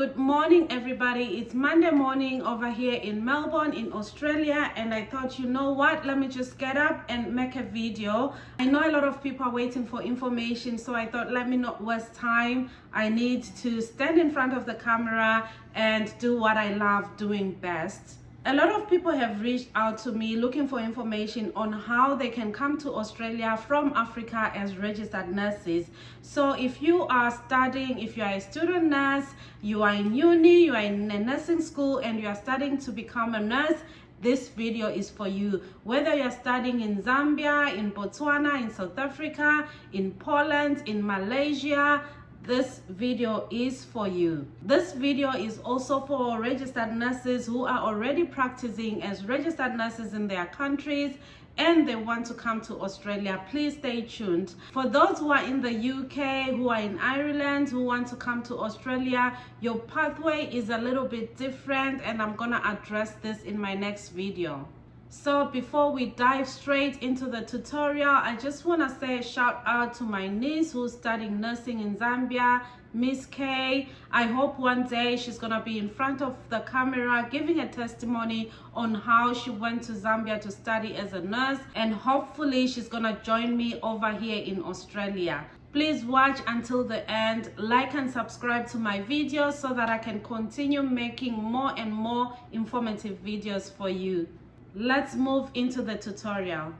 Good morning, everybody. It's Monday morning over here in Melbourne in Australia, and I thought, you know what, let me just get up and make a video. I know a lot of people are waiting for information, so I thought, let me not waste time. I need to stand in front of the camera and do what I love doing best. A lot of people have reached out to me looking for information on how they can come to Australia from Africa as registered nurses. So if you are studying, if you are a student nurse, you are in uni, you are in a nursing school, and you are studying to become a nurse, this video is for you. Whether you're studying in Zambia, in Botswana, in South Africa, in Poland, in Malaysia, this video is for you. This video is also for registered nurses who are already practicing as registered nurses in their countries and they want to come to Australia. Please stay tuned. For those who are in the UK, who are in Ireland, who want to come to Australia, your pathway is a little bit different, and I'm gonna address this in my next video. So before we dive straight into the tutorial, I just want to say a shout out to my niece who's studying nursing in Zambia, Miss K. I hope one day she's going to be in front of the camera giving a testimony on how she went to Zambia to study as a nurse, and hopefully she's going to join me over here in Australia. Please watch until the end, like and subscribe to my videos so that I can continue making more and more informative videos for you. Let's move into the tutorial.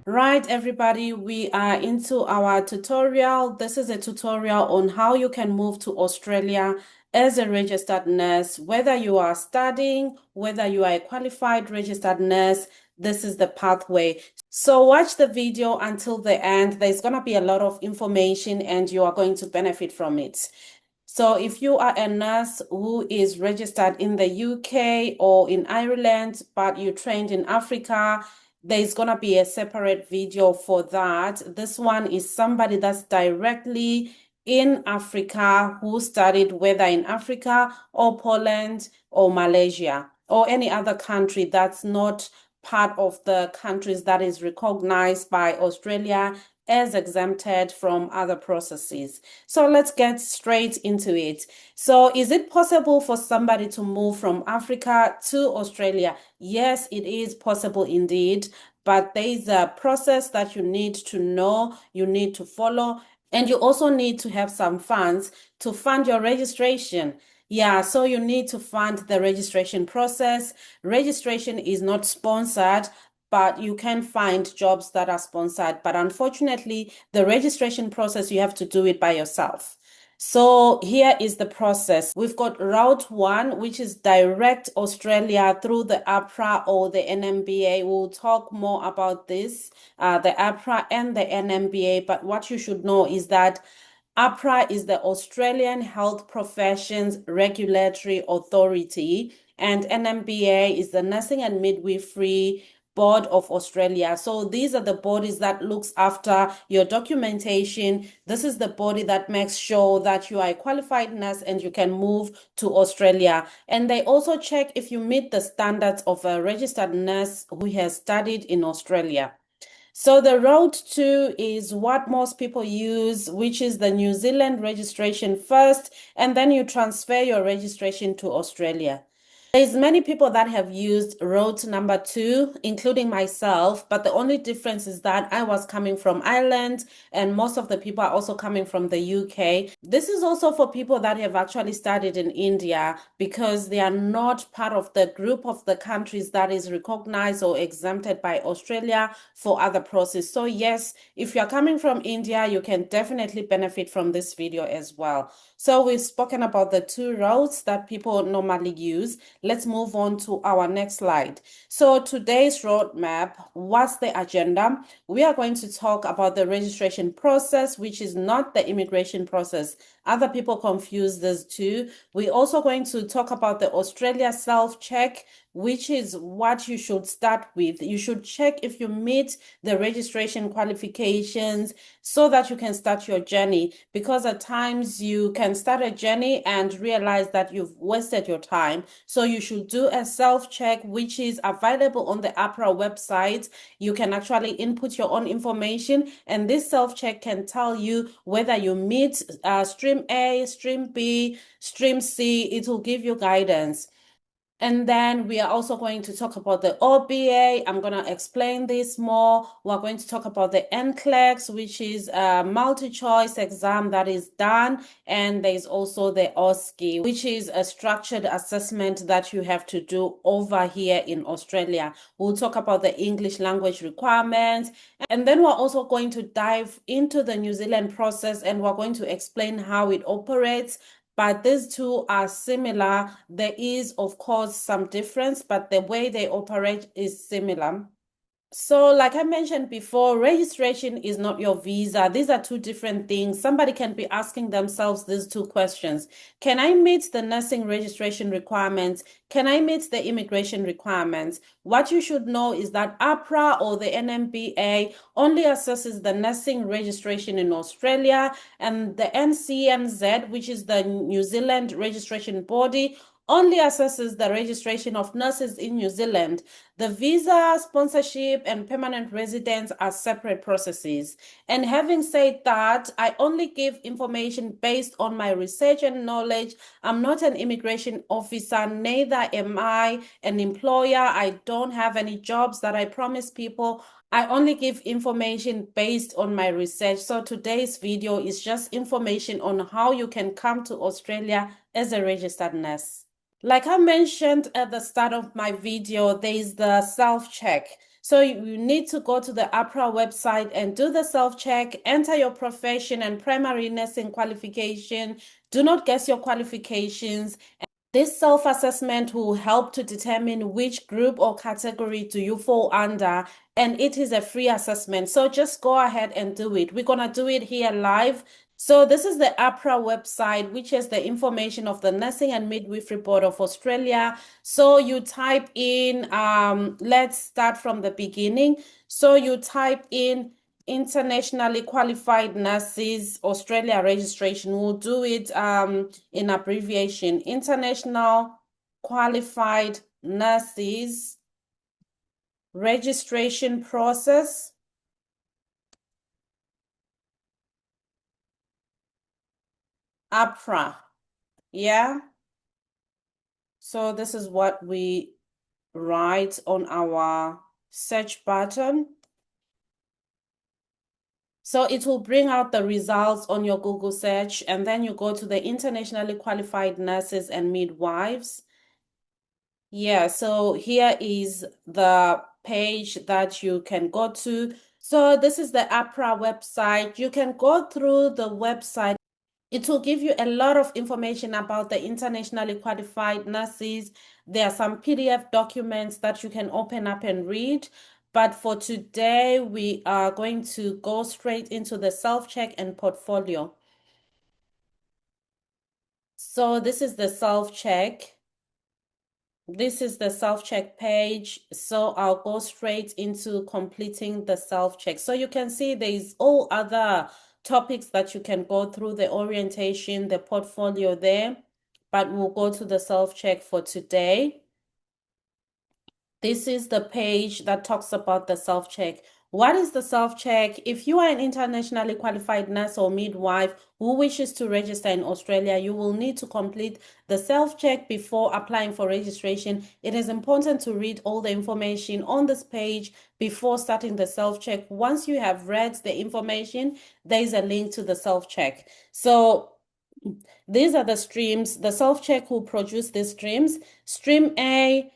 Right, everybody, we are into our tutorial. This is a tutorial on how you can move to Australia as a registered nurse. Whether you are studying, whether you are a qualified registered nurse, this is the pathway. So watch the video until the end. There's going to be a lot of information and you are going to benefit from it. So if you are a nurse who is registered in the UK or in Ireland, but you trained in Africa, there's going to be a separate video for that. This one is somebody that's directly in Africa who studied whether in Africa or Poland or Malaysia or any other country that's not part of the countries that is recognized by Australia as exempted from other processes. So let's get straight into it. So is it possible for somebody to move from Africa to Australia? Yes, it is possible indeed, but there is a process that you need to know, you need to follow, and you also need to have some funds to fund your registration. Yeah, so you need to fund the registration process. Registration is not sponsored, but you can find jobs that are sponsored. But unfortunately, the registration process, you have to do it by yourself. So here is the process. We've got Route 1, which is direct Australia through the Ahpra or the NMBA. We'll talk more about this, the Ahpra and the NMBA. But what you should know is that Ahpra is the Australian Health Professions Regulatory Authority, and NMBA is the Nursing and Midwifery Board of Australia. So these are the bodies that looks after your documentation. This is the body that makes sure that you are a qualified nurse and you can move to Australia. And they also check if you meet the standards of a registered nurse who has studied in Australia. So the Route 2 is what most people use, which is the New Zealand registration first, and then you transfer your registration to Australia. There's many people that have used route number 2, including myself, but the only difference is that I was coming from Ireland and most of the people are also coming from the UK. This is also for people that have actually studied in India because they are not part of the group of the countries that is recognized or exempted by Australia for other processes. So yes, if you're coming from India, you can definitely benefit from this video as well. So we've spoken about the 2 routes that people normally use. Let's move on to our next slide. So today's roadmap, what's the agenda? We are going to talk about the registration process, which is not the immigration process. Other people confuse this too. We're also going to talk about the Australia Self-check, which is what you should start with. You should check if you meet the registration qualifications so that you can start your journey, because at times you can start a journey and realize that you've wasted your time. So you should do a self-check, which is available on the Ahpra website. You can actually input your own information, and this self-check can tell you whether you meet strict stream A, stream B, stream C. It will give you guidance. And then we are also going to talk about the OBA. I'm going to explain this more. We're going to talk about the NCLEX, which is a multi-choice exam that is done. And there's also the OSCE, which is a structured assessment that you have to do over here in Australia. We'll talk about the English language requirements. And then we're also going to dive into the New Zealand process, and we're going to explain how it operates. But these two are similar. There is, of course, some difference, but the way they operate is similar. So like I mentioned before, registration is not your visa. These are two different things. Somebody can be asking themselves these two questions. Can I meet the nursing registration requirements? Can I meet the immigration requirements? What you should know is that Ahpra or the NMBA only assesses the nursing registration in Australia, and the NCNZ, which is the New Zealand registration body, only assesses the registration of nurses in New Zealand. The visa, sponsorship, and permanent residence are separate processes. And having said that, I only give information based on my research and knowledge. I'm not an immigration officer, neither am I an employer. I don't have any jobs that I promise people. I only give information based on my research. So today's video is just information on how you can come to Australia as a registered nurse. Like I mentioned at the start of my video, there is the self-check. So you need to go to the Ahpra website and do the self-check, enter your profession and primary nursing qualification. Do not guess your qualifications. This self-assessment will help to determine which group or category do you fall under, and it is a free assessment. So just go ahead and do it. We're going to do it here live. So this is the Ahpra website, which has the information of the Nursing and Midwifery Board of Australia. So you type in, let's start from the beginning. So you type in internationally qualified nurses Australia registration. We'll do it in abbreviation. International qualified nurses registration process. Ahpra. Yeah. So this is what we write on our search button. So it will bring out the results on your Google search, and then you go to the internationally qualified nurses and midwives. Yeah, so here is the page that you can go to. So this is the Ahpra website. You can go through the website. It will give you a lot of information about the internationally qualified nurses. There are some PDF documents that you can open up and read. But for today, we are going to go straight into the self-check and portfolio. So this is the self-check. This is the self-check page. So I'll go straight into completing the self-check. So you can see there's all other topics that you can go through, the orientation, the portfolio there, but we'll go to the self-check for today. This is the page that talks about the self-check. What is the self-check? If you are an internationally qualified nurse or midwife who wishes to register in Australia, you will need to complete the self-check before applying for registration. It is important to read all the information on this page before starting the self-check. Once you have read the information, there is a link to the self-check. So these are the streams. The self-check will produce these streams. Stream A,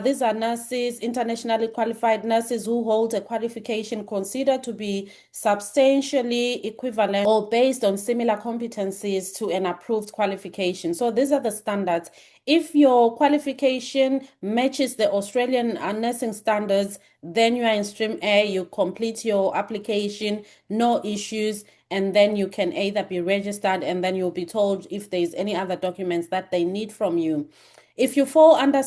these are nurses, internationally qualified nurses who hold a qualification considered to be substantially equivalent or based on similar competencies to an approved qualification. So these are the standards. If your qualification matches the Australian nursing standards, then you are in stream A, you complete your application, no issues, and then you can either be registered, and then you'll be told if there's any other documents that they need from you. If you fall under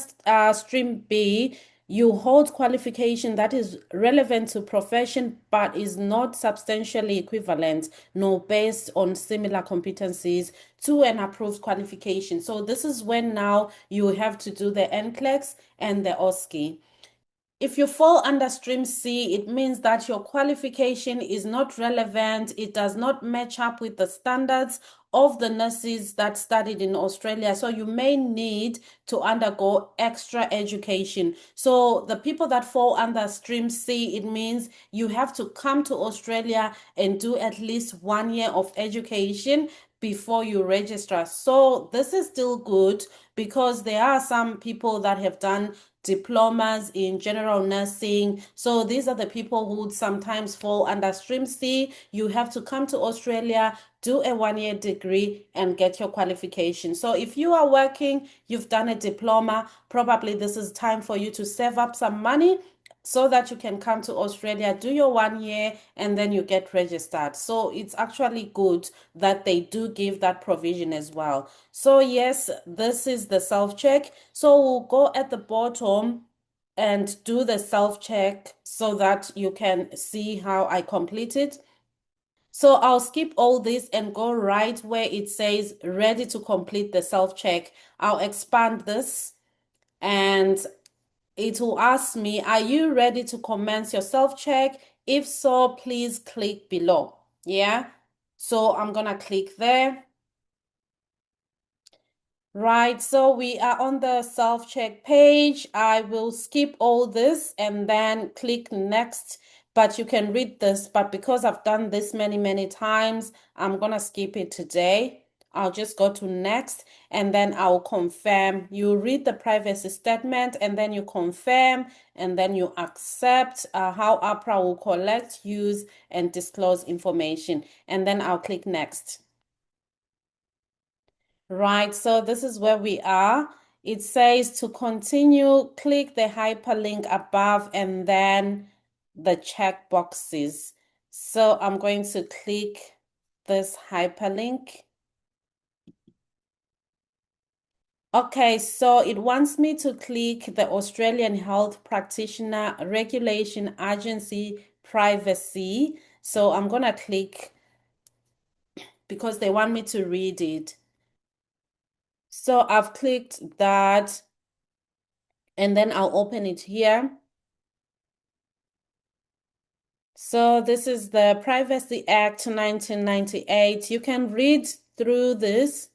stream B, you hold qualification that is relevant to profession but is not substantially equivalent nor based on similar competencies to an approved qualification. So this is when now you have to do the NCLEX and the OSCE. If you fall under stream C, it means that your qualification is not relevant. It does not match up with the standards of the nurses that studied in Australia. So you may need to undergo extra education. So the people that fall under stream C, it means you have to come to Australia and do at least 1 year of education before you register. So this is still good because there are some people that have done diplomas in general nursing. So these are the people who would sometimes fall under stream C. You have to come to Australia, do a 1 year degree and get your qualification. So if you are working, you've done a diploma, probably this is time for you to save up some money so that you can come to Australia, do your 1 year, and then you get registered. So it's actually good that they do give that provision as well. So yes, this is the self-check. So we'll go at the bottom and do the self-check so that you can see how I complete it. So I'll skip all this and go right where it says ready to complete the self-check. I'll expand this and it will ask me, are you ready to commence your self-check? If so, please click below. Yeah, so I'm gonna click there. Right, so we are on the self-check page. I will skip all this and then click next, but you can read this. But because I've done this many times, I'm gonna skip it today. I'll just go to next and then I'll confirm. You read the privacy statement and then you confirm and then you accept how Ahpra will collect, use, and disclose information. And then I'll click next. Right, so this is where we are. It says to continue, click the hyperlink above and then the check boxes. So I'm going to click this hyperlink. Okay, so it wants me to click the Australian Health Practitioner Regulation Agency Privacy. So I'm going to click because they want me to read it. So I've clicked that and then I'll open it here. So this is the Privacy Act 1998. You can read through this.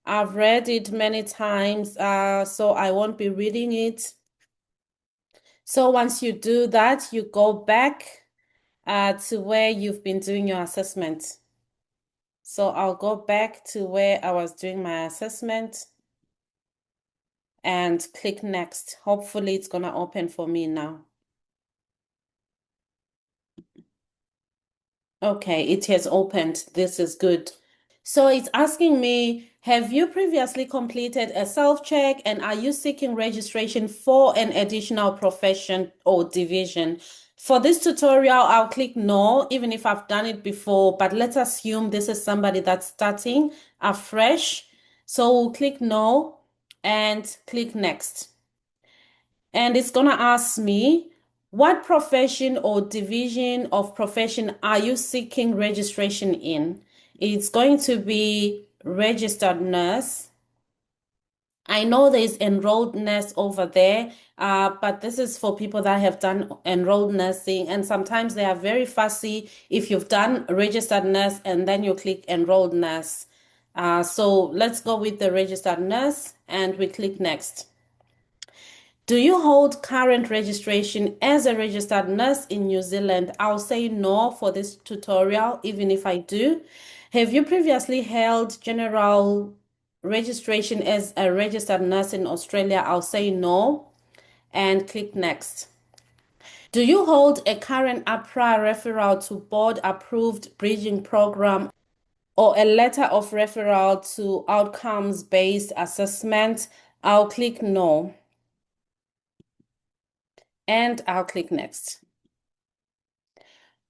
I've read it many times, so I won't be reading it. So once you do that, you go back to where you've been doing your assessment. So I'll go back to where I was doing my assessment and click next. Hopefully it's gonna open for me now. Okay, it has opened. This is good. So it's asking me, have you previously completed a self-check and are you seeking registration for an additional profession or division? For this tutorial, I'll click no, even if I've done it before, but let's assume this is somebody that's starting afresh. So we'll click no and click next. And it's gonna ask me, what profession or division of profession are you seeking registration in? It's going to be registered nurse. I know there's enrolled nurse over there, but this is for people that have done enrolled nursing, and sometimes they are very fussy if you've done registered nurse and then you click enrolled nurse. So let's go with the registered nurse and we click next. Do you hold current registration as a registered nurse in New Zealand? I'll say no for this tutorial, even if I do. Have you previously held general registration as a registered nurse in Australia? I'll say no and click next. Do you hold a current Ahpra referral to board approved bridging program or a letter of referral to outcomes-based assessment? I'll click no. And I'll click next.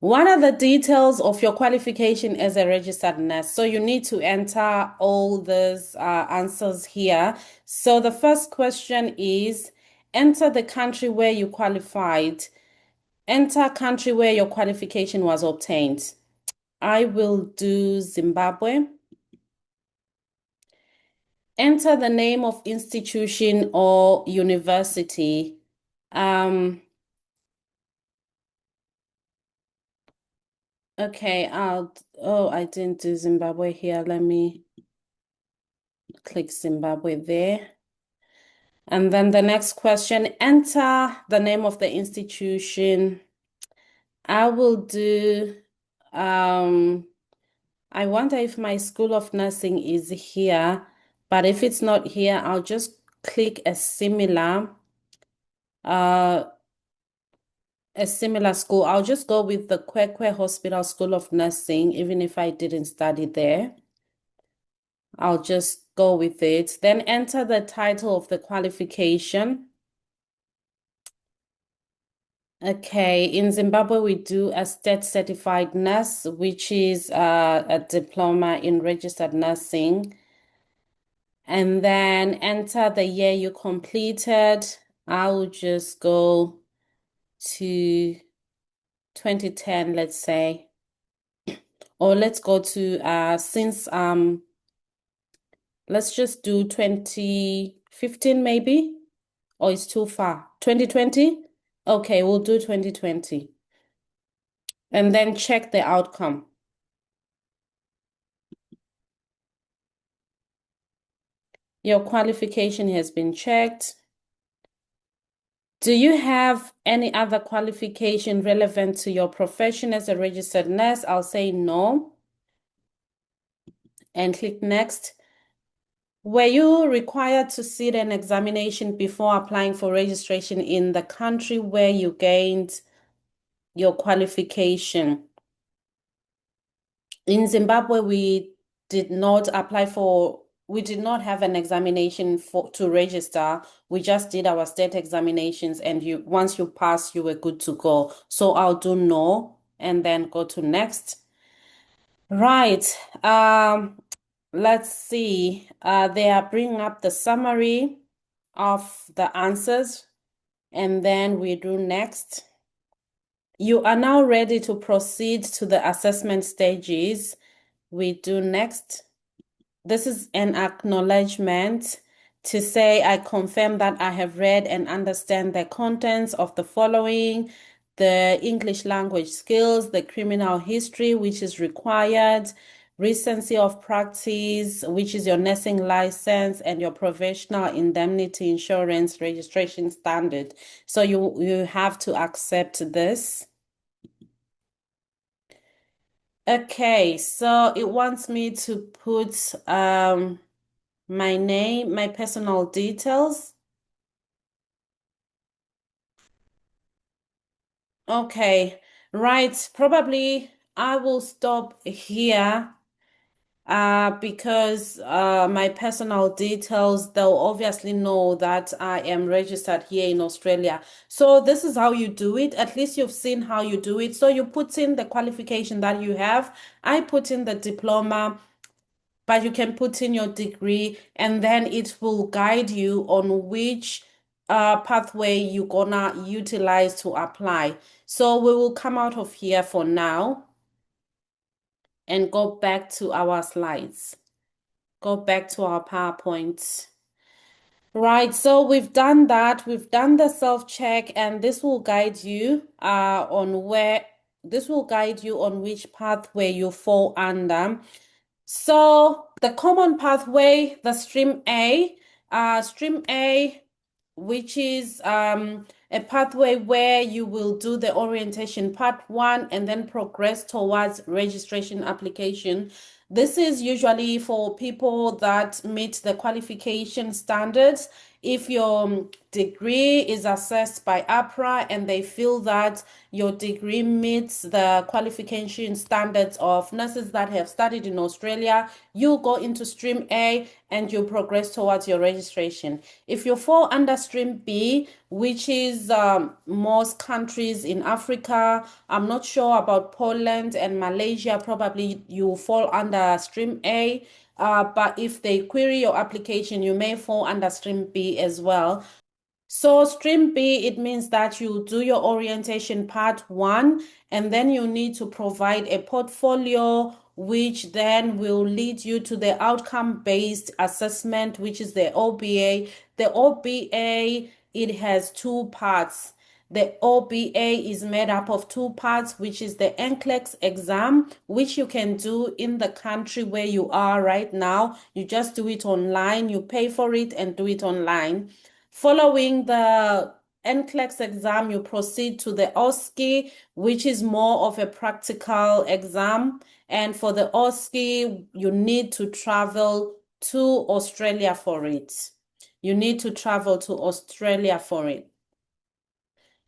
What are the details of your qualification as a registered nurse? So you need to enter all these answers here. So the first question is, enter the country where you qualified. Enter country where your qualification was obtained. I will do Zimbabwe. Enter the name of institution or university. Okay, I didn't do Zimbabwe here. Let me click Zimbabwe there. And then the next question, enter the name of the institution. I will do, I wonder if my School of Nursing is here, but if it's not here, I'll just click uh, a similar school. I'll just go with the Kwekwe Hospital School of Nursing, even if I didn't study there. I'll just go with it. Then enter the title of the qualification. Okay, in Zimbabwe, we do a state certified nurse, which is a diploma in registered nursing. And then enter the year you completed. I will just go to 2010, let's say. Or let's go to let's just do 2015 maybe. Or it's too far. 2020? Okay, we'll do 2020. And then check the outcome. Your qualification has been checked. Do you have any other qualification relevant to your profession as a registered nurse? I'll say no. And click next. Were you required to sit an examination before applying for registration in the country where you gained your qualification? In Zimbabwe, we did not have an examination to register. We just did our state examinations, and once you pass, you were good to go. So I'll do no and then go to next. Right. Let's see. They are bringing up the summary of the answers, and then we do next. You are now ready to proceed to the assessment stages. We do next. This is an acknowledgement to say I confirm that I have read and understand the contents of the following: the English language skills, the criminal history, which is required, recency of practice, which is your nursing license, and your professional indemnity insurance registration standard. So you have to accept this. Okay, so it wants me to put my name, my personal details. Okay, right. Probably I will stop here because my personal details, they'll obviously know that I am registered here in Australia. So this is how you do it. At least you've seen how you do it. So you put in the qualification that you have. I put in the diploma, but you can put in your degree, and then it will guide you on which pathway you're gonna utilize to apply. So we will come out of here for now and go back to our slides. Go back to our PowerPoint. Right, so we've done that. We've done the self-check, and this will guide you on which pathway you fall under. So the common pathway, the stream A, which is a pathway where you will do the orientation part 1 and then progress towards registration application. This is usually for people that meet the qualification standards. If your degree is assessed by Ahpra and they feel that your degree meets the qualification standards of nurses that have studied in Australia, you go into stream A and you progress towards your registration. If you fall under stream B, which is most countries in Africa, I'm not sure about Poland and Malaysia, probably you fall under stream A. But if they query your application, you may fall under stream B as well. So stream B, it means that you do your orientation part 1, and then you need to provide a portfolio, which then will lead you to the outcome-based assessment, which is the OBA. The OBA, it has 2 parts. The OBA is made up of two parts, which is the NCLEX exam, which you can do in the country where you are right now. You just do it online, you pay for it and do it online. Following the NCLEX exam, you proceed to the OSCE, which is more of a practical exam. And for the OSCE, you need to travel to Australia for it. You need to travel to Australia for it.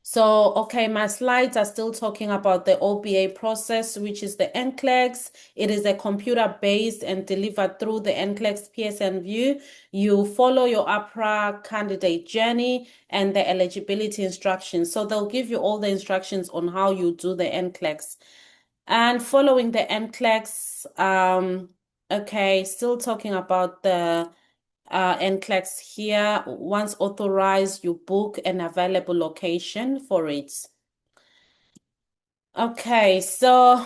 So, okay, my slides are still talking about the OBA process, which is the NCLEX. It is a computer-based and delivered through the NCLEX PSN view. You follow your Ahpra candidate journey and the eligibility instructions. So they'll give you all the instructions on how you do the NCLEX. And following the NCLEX, okay, still talking about the NCLEX here. Once authorized, you book an available location for it. Okay, so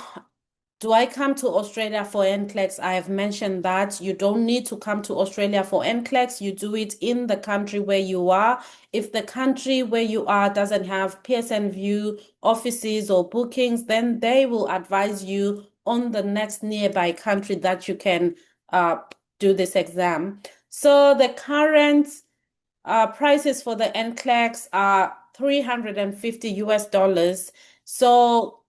do I come to Australia for NCLEX? I have mentioned that you don't need to come to Australia for NCLEX. You do it in the country where you are. If the country where you are doesn't have PSN View offices or bookings, then they will advise you on the next nearby country that you can do this exam. So the current prices for the NCLEX are $350. So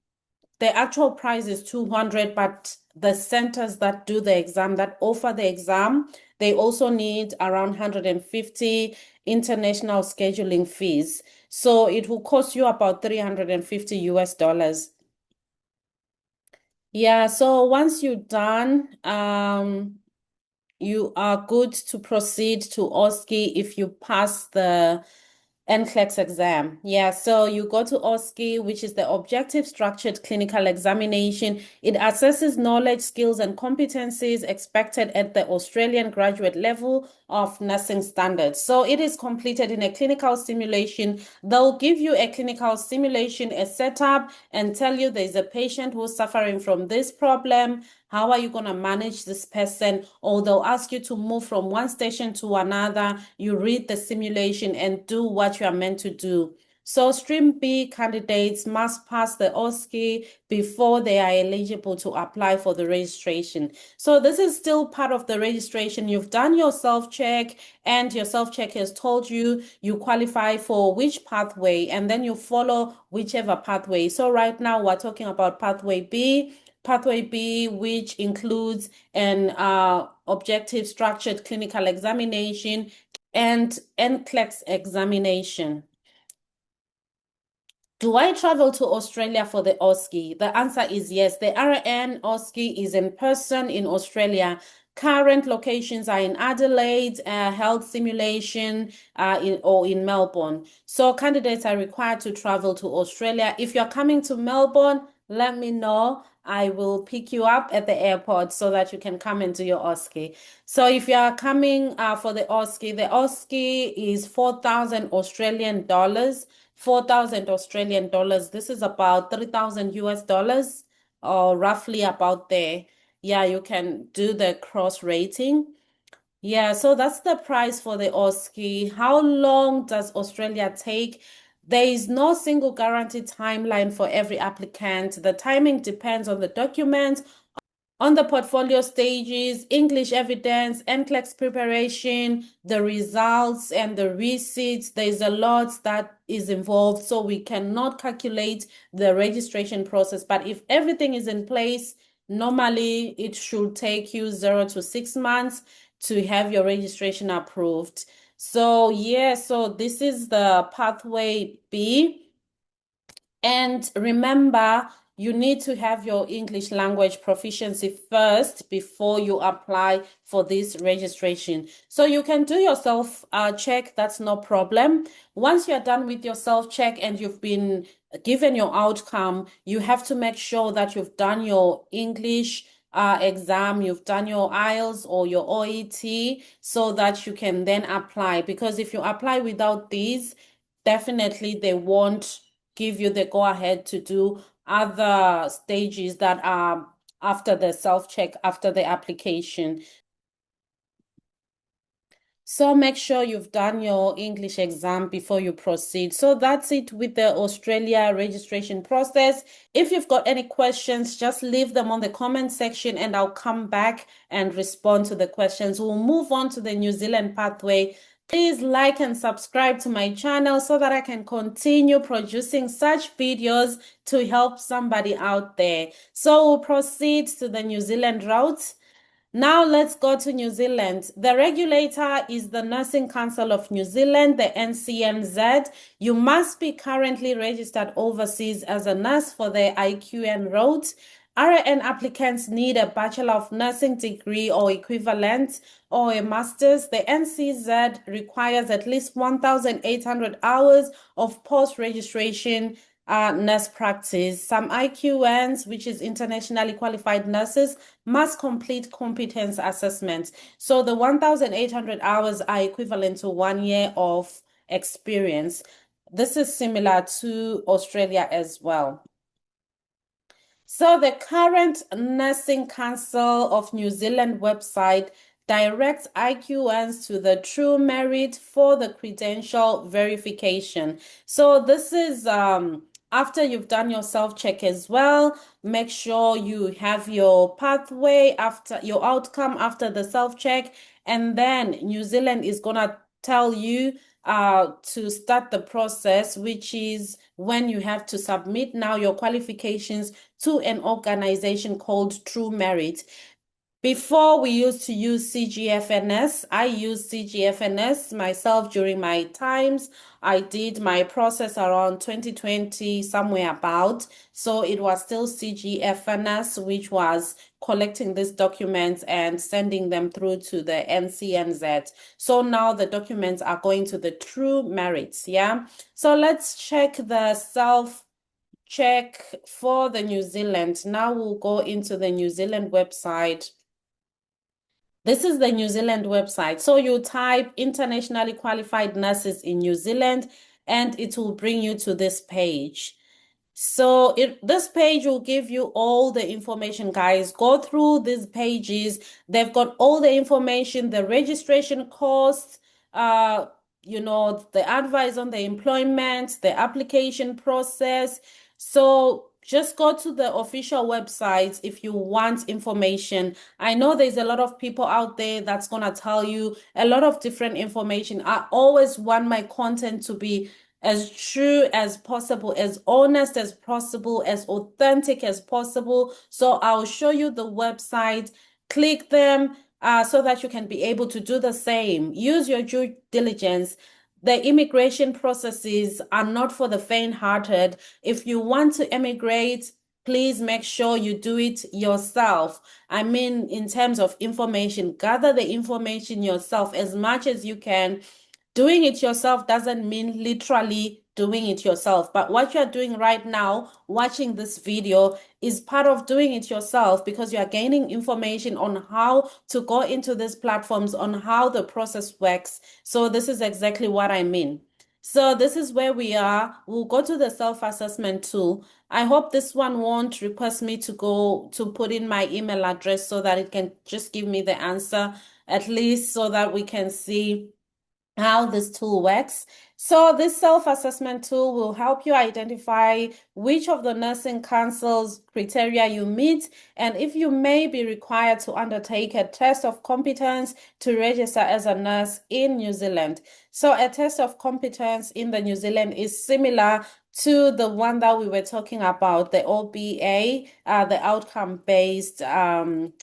the actual price is 200, but the centers that do the exam, that offer the exam, they also need around 150 international scheduling fees. So it will cost you about $350. Yeah, so once you're done, you are good to proceed to OSCE if you pass the NCLEX exam. Yeah, so you go to OSCE, which is the Objective Structured Clinical Examination. It assesses knowledge, skills, and competencies expected at the Australian graduate level of nursing standards. So it is completed in a clinical simulation. They'll give you a clinical simulation, a setup, and tell you there's a patient who's suffering from this problem. How are you going to manage this person? Or they'll ask you to move from one station to another. You read the simulation and do what you are meant to do. So Stream B candidates must pass the OSCE before they are eligible to apply for the registration. So this is still part of the registration. You've done your self-check and your self-check has told you you qualify for which pathway, and then you follow whichever pathway. So right now we're talking about pathway B. Pathway B, which includes an objective structured clinical examination and NCLEX examination. Do I travel to Australia for the OSCE? The answer is yes. The RN OSCE is in person in Australia. Current locations are in Adelaide, health simulation, in Melbourne. So candidates are required to travel to Australia. If you're coming to Melbourne, let me know. I will pick you up at the airport so that you can come and do your OSCE. So if you are coming for the OSCE is 4,000 Australian dollars. 4,000 Australian dollars. This is about 3,000 US dollars, or roughly about there. Yeah, you can do the cross rating. Yeah, so that's the price for the OSCE. How long does Australia take? There is no single guaranteed timeline for every applicant. The timing depends on the document, on the portfolio stages, English evidence, NCLEX preparation, the results and the receipts. There's a lot that is involved, so we cannot calculate the registration process. But if everything is in place, normally it should take you 0 to 6 months to have your registration approved. So yeah, so this is the pathway B. And remember, you need to have your English language proficiency first before you apply for this registration. So you can do your self-check, that's no problem. Once you're done with your self-check and you've been given your outcome, you have to make sure that you've done your English exam, you've done your IELTS or your OET, so that you can then apply. Because if you apply without these, definitely they won't give you the go-ahead to do other stages that are after the self-check, after the application. So make sure you've done your English exam before you proceed. So that's it with the Australia registration process. If you've got any questions, just leave them on the comment section and I'll come back and respond to the questions. We'll move on to the New Zealand pathway. Please like and subscribe to my channel so that I can continue producing such videos to help somebody out there. So we'll proceed to the New Zealand route. Now let's go to New Zealand. The regulator is the Nursing Council of New Zealand, the NCNZ. You must be currently registered overseas as a nurse for the IQN route. RN applicants need a Bachelor of Nursing degree or equivalent or a master's. The NCZ requires at least 1,800 hours of post-registration nurse practice. Some IQNs, which is internationally qualified nurses, must complete competence assessments. So the 1,800 hours are equivalent to 1 year of experience. This is similar to Australia as well. So the current Nursing Council of New Zealand website directs IQNs to the TruMerit for the credential verification. So this is after you've done your self-check as well. Make sure you have your pathway after your outcome after the self-check, and then New Zealand is gonna tell you to start the process, which is when you have to submit now your qualifications to an organization called TruMerit. Before, we used to use CGFNS. I used CGFNS myself during my times. I did my process around 2020, somewhere about. So it was still CGFNS, which was collecting these documents and sending them through to the NCNZ. So now the documents are going to the TruMerit, yeah? So let's check the self-check for the New Zealand. Now we'll go into the New Zealand website. This is the New Zealand website. So you type internationally qualified nurses in New Zealand and it will bring you to this page. So this page will give you all the information, guys. Go through these pages. They've got all the information, the registration costs, the advice on the employment, the application process. So just go to the official website if you want information. I know there's a lot of people out there that's going to tell you a lot of different information. I always want my content to be as true as possible, as honest as possible, as authentic as possible. So I'll show you the website. Click them so that you can be able to do the same. Use your due diligence. The immigration processes are not for the faint-hearted. If you want to immigrate, please make sure you do it yourself. I mean, in terms of information, gather the information yourself as much as you can. Doing it yourself doesn't mean literally doing it yourself, but what you're doing right now, watching this video, is part of doing it yourself because you're gaining information on how to go into these platforms, on how the process works. So this is exactly what I mean. So this is where we are. We'll go to the self-assessment tool. I hope this one won't request me to go to put in my email address so that it can just give me the answer, at least so that we can see how this tool works. So this self-assessment tool will help you identify which of the Nursing Council's criteria you meet and if you may be required to undertake a test of competence to register as a nurse in New Zealand. So a test of competence in the New Zealand is similar to the one that we were talking about, the OBA, the outcome-based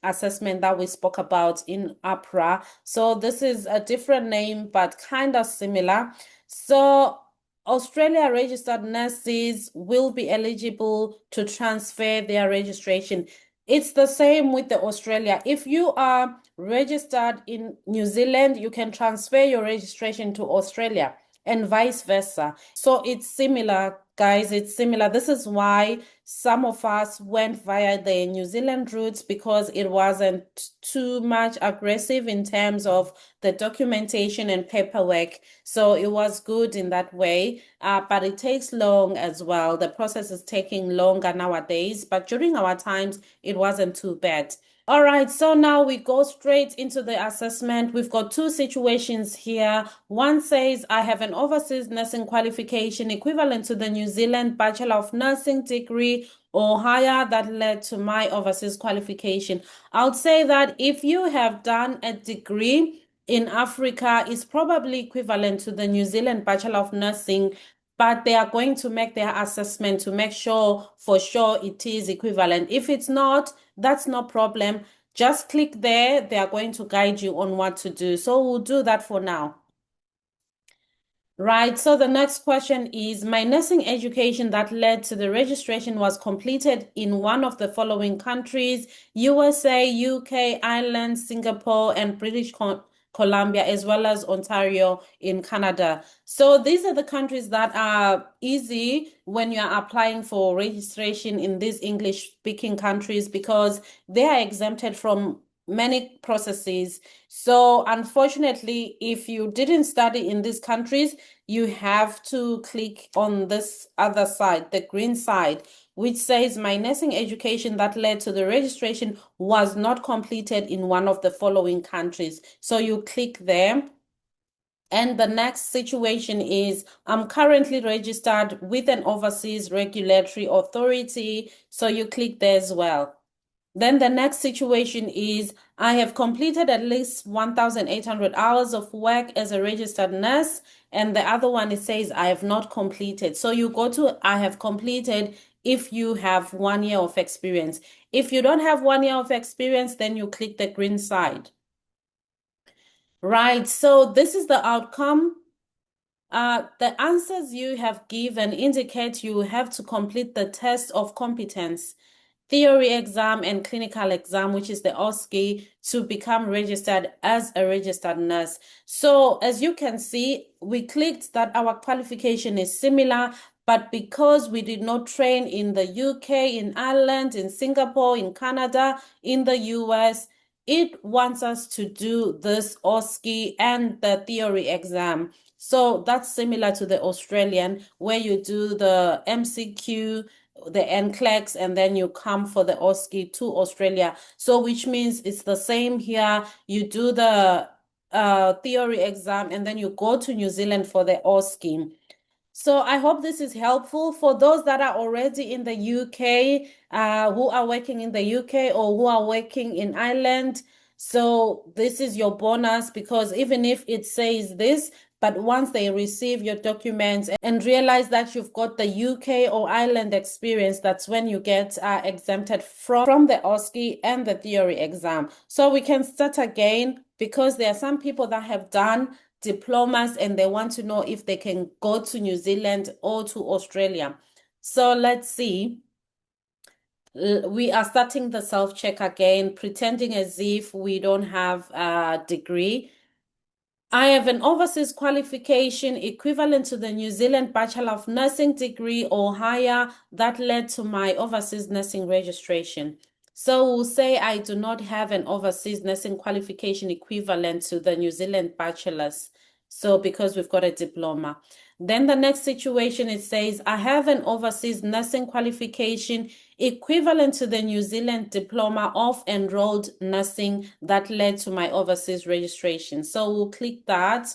assessment that we spoke about in Ahpra. So this is a different name, but kind of similar. So Australia registered nurses will be eligible to transfer their registration. It's the same with the Australia. If you are registered in New Zealand, you can transfer your registration to Australia and vice versa. So it's similar, guys. It's similar. This is why some of us went via the New Zealand routes, because it wasn't too much aggressive in terms of the documentation and paperwork. So it was good in that way, but it takes long as well. The process is taking longer nowadays, but during our times, it wasn't too bad. All right, so now we go straight into the assessment. We've got two situations here. One says, I have an overseas nursing qualification equivalent to the New Zealand Bachelor of Nursing degree or higher that led to my overseas qualification. I would say that if you have done a degree in Africa, it's probably equivalent to the New Zealand Bachelor of Nursing, but they are going to make their assessment to make sure for sure it is equivalent. If it's not, that's no problem. Just click there. They are going to guide you on what to do. So we'll do that for now. Right, so the next question is, my nursing education that led to the registration was completed in one of the following countries: USA, UK, Ireland, Singapore, and British Columbia, as well as Ontario in Canada. So these are the countries that are easy when you are applying for registration in these English-speaking countries because they are exempted from many processes. So unfortunately, if you didn't study in these countries, you have to click on this other side, the green side, which says my nursing education that led to the registration was not completed in one of the following countries. So you click there. And the next situation is, I'm currently registered with an overseas regulatory authority. So you click there as well. Then the next situation is, I have completed at least 1,800 hours of work as a registered nurse. And the other one, it says, I have not completed. So you go to I have completed if you have 1 year of experience. If you don't have 1 year of experience, then you click the green side. Right, so this is the outcome. The answers you have given indicate you have to complete the test of competence, theory exam, and clinical exam, which is the OSCE, to become registered as a registered nurse. So as you can see, we clicked that our qualification is similar, but because we did not train in the UK, in Ireland, in Singapore, in Canada, in the US, it wants us to do this OSCE and the theory exam. So that's similar to the Australian, where you do the MCQ, the NCLEX, and then you come for the OSCE to Australia. So which means it's the same here. You do the theory exam and then you go to New Zealand for the OSCE. So I hope this is helpful for those that are already in the UK, who are working in the UK or who are working in Ireland. So this is your bonus, because even if it says this, but once they receive your documents and realize that you've got the UK or Ireland experience, that's when you get exempted from the OSCE and the theory exam. So we can start again, because there are some people that have done diplomas and they want to know if they can go to New Zealand or to Australia. So let's see. We are starting the self-check again, pretending as if we don't have a degree. I have an overseas qualification equivalent to the New Zealand Bachelor of Nursing degree or higher that led to my overseas nursing registration. So we'll say I do not have an overseas nursing qualification equivalent to the New Zealand Bachelor's. So because we've got a diploma. Then the next situation, it says, I have an overseas nursing qualification equivalent to the New Zealand Diploma of Enrolled Nursing that led to my overseas registration. So we'll click that.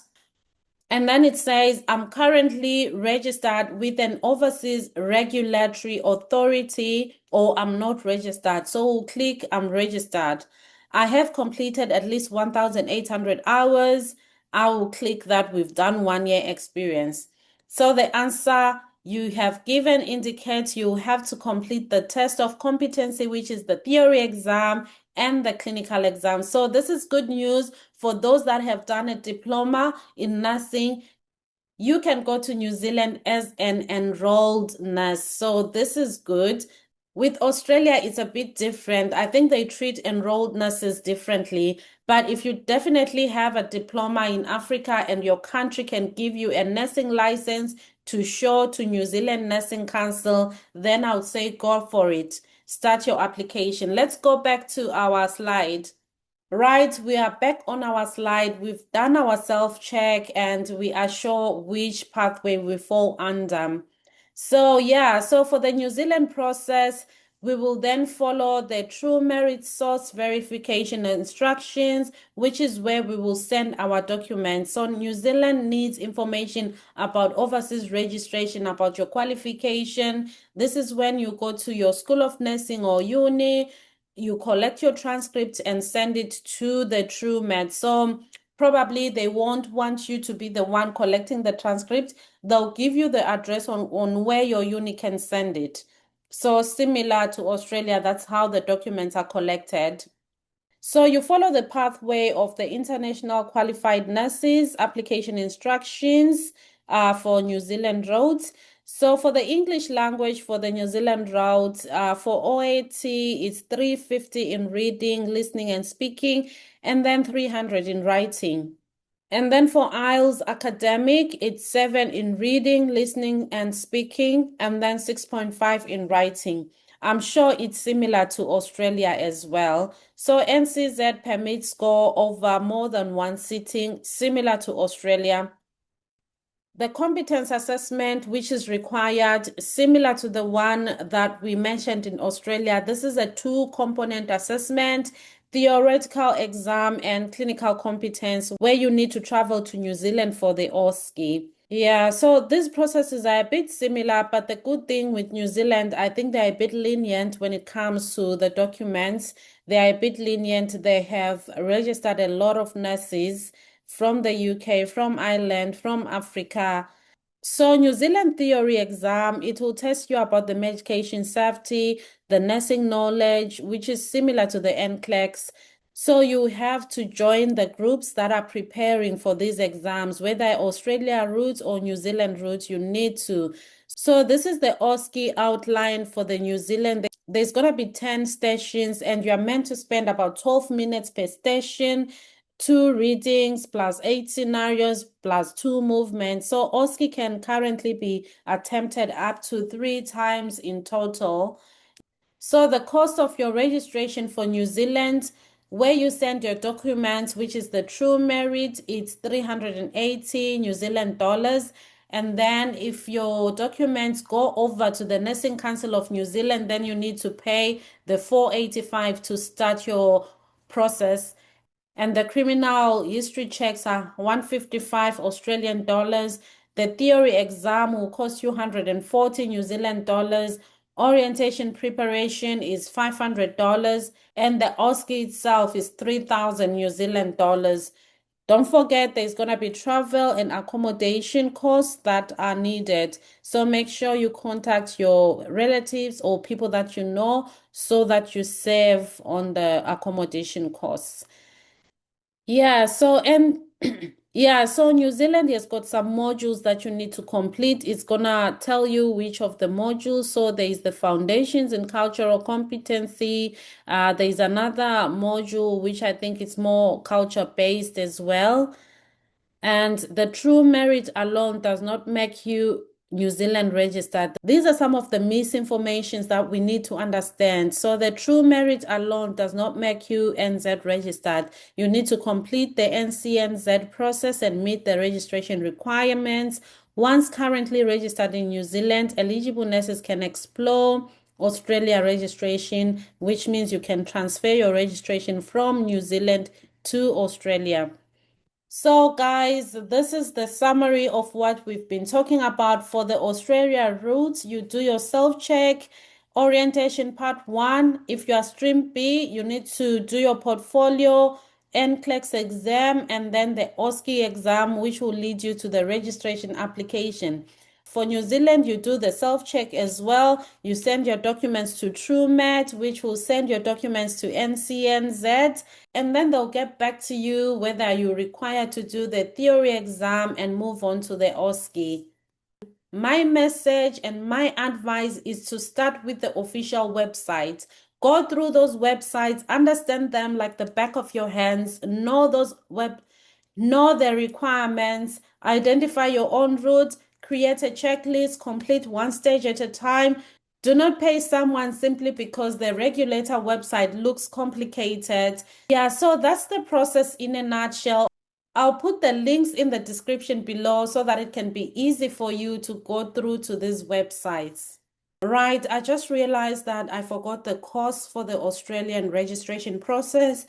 And then it says, I'm currently registered with an overseas regulatory authority, or I'm not registered. So we'll click I'm registered. I have completed at least 1,800 hours. I will click that we've done 1 year experience. So the answer you have given indicates you have to complete the test of competency, which is the theory exam and the clinical exam. So this is good news for those that have done a diploma in nursing. You can go to New Zealand as an enrolled nurse. So this is good. With Australia, it's a bit different. I think they treat enrolled nurses differently. But if you definitely have a diploma in Africa and your country can give you a nursing license to show to New Zealand Nursing Council, then I would say go for it. Start your application. Let's go back to our slide. Right, we are back on our slide. We've done our self-check and we are sure which pathway we fall under. So yeah, so for the New Zealand process, We will then follow the TruMerit source verification instructions, which is where we will send our documents. So New Zealand needs information about overseas registration, about your qualification. This is when you go to your School of Nursing or uni, you collect your transcript and send it to the TruMerit. So probably they won't want you to be the one collecting the transcript. They'll give you the address on where your uni can send it. So similar to Australia, that's how the documents are collected. So you follow the pathway of the International Qualified Nurses application instructions for New Zealand routes. So for the English language, for the New Zealand route, for OAT, it's 350 in reading, listening, and speaking, and then 300 in writing. And then for IELTS academic, it's 7 in reading, listening, and speaking, and then 6.5 in writing. I'm sure it's similar to Australia as well. So NCZ permits score over more than one sitting, similar to Australia. The competence assessment, which is required, similar to the one that we mentioned in Australia. This is a 2-component assessment, theoretical exam and clinical competence, where you need to travel to New Zealand for the OSCE. Yeah, so these processes are a bit similar, but the good thing with New Zealand, I think they're a bit lenient when it comes to the documents. They're a bit lenient. They have registered a lot of nurses from the UK, from Ireland, from Africa. So New Zealand theory exam, it will test you about the medication safety, the nursing knowledge, which is similar to the NCLEX. So you have to join the groups that are preparing for these exams, whether Australia route or New Zealand route, you need to. So this is the OSCE outline for the New Zealand. There's going to be 10 stations and you're meant to spend about 12 minutes per station. 2 readings plus 8 scenarios plus 2 movements. So OSCE can currently be attempted up to 3 times in total. So the cost of your registration for New Zealand, where you send your documents, which is the TruMerit, it's 380 New Zealand dollars. And then if your documents go over to the Nursing Council of New Zealand, then you need to pay the 485 to start your process. And the criminal history checks are 155 Australian dollars. The theory exam will cost you 140 New Zealand dollars. Orientation preparation is $500, and the OSCE itself is 3,000 New Zealand dollars. Don't forget there's going to be travel and accommodation costs that are needed. So make sure you contact your relatives or people that you know so that you save on the accommodation costs. Yeah, so yeah, so New Zealand has got some modules that you need to complete. It's gonna tell you which of the modules. So there is the foundations in cultural competency. There is another module which I think is more culture based as well. And the TruMerit alone does not make you New Zealand registered. These are some of the misinformations that we need to understand. So the TruMerit alone does not make you NZ registered. You need to complete the NCNZ process and meet the registration requirements. Once currently registered in New Zealand, eligible nurses can explore Australia registration, which means you can transfer your registration from New Zealand to Australia. So guys, this is the summary of what we've been talking about for the Australia route. You do your self-check, orientation part 1. If you are stream B, you need to do your portfolio, NCLEX exam, and then the OSCE exam, which will lead you to the registration application. For New Zealand, you do the self-check as well. You send your documents to TruMerit, which will send your documents to NCNZ, and then they'll get back to you whether you're required to do the theory exam and move on to the OSCE. My message and my advice is to start with the official website. Go through those websites, understand them like the back of your hands, know the requirements, identify your own route, create a checklist, complete one stage at a time. Do not pay someone simply because the regulator website looks complicated. Yeah, so that's the process in a nutshell. I'll put the links in the description below so that it can be easy for you to go through to these websites. Right, I just realized that I forgot the cost for the Australian registration process.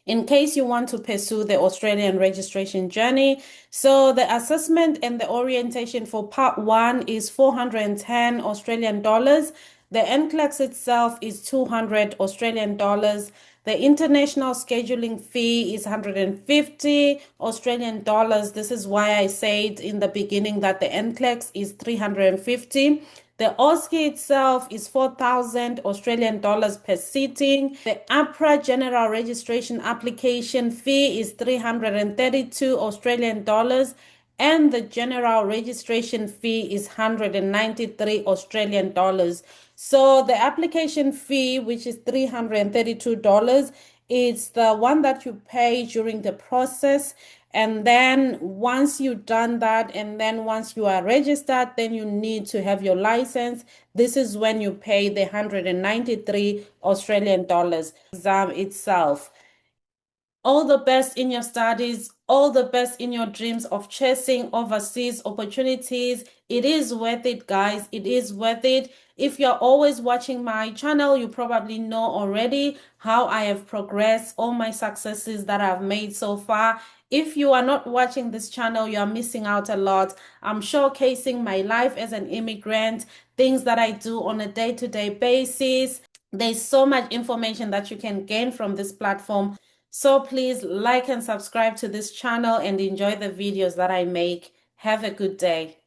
In case you want to pursue the Australian registration journey. So the assessment and the orientation for part 1 is 410 Australian dollars. The NCLEX itself is 200 Australian dollars. The international scheduling fee is 150 Australian dollars. This is why I said in the beginning that the NCLEX is 350. The OSCE itself is 4,000 Australian dollars per sitting. The Ahpra general registration application fee is 332 Australian dollars and the general registration fee is 193 Australian dollars. So the application fee, which is $332, it's the one that you pay during the process. And then once you've done that, and then once you are registered, then you need to have your license. This is when you pay the 193 Australian dollars exam itself. All the best in your studies, all the best in your dreams of chasing overseas opportunities. It is worth it, guys. It is worth it. If you're always watching my channel, you probably know already how I have progressed, all my successes that I've made so far. If you are not watching this channel, you are missing out a lot. I'm showcasing my life as an immigrant, things that I do on a day-to-day basis. There's so much information that you can gain from this platform. So please like and subscribe to this channel and enjoy the videos that I make. Have a good day.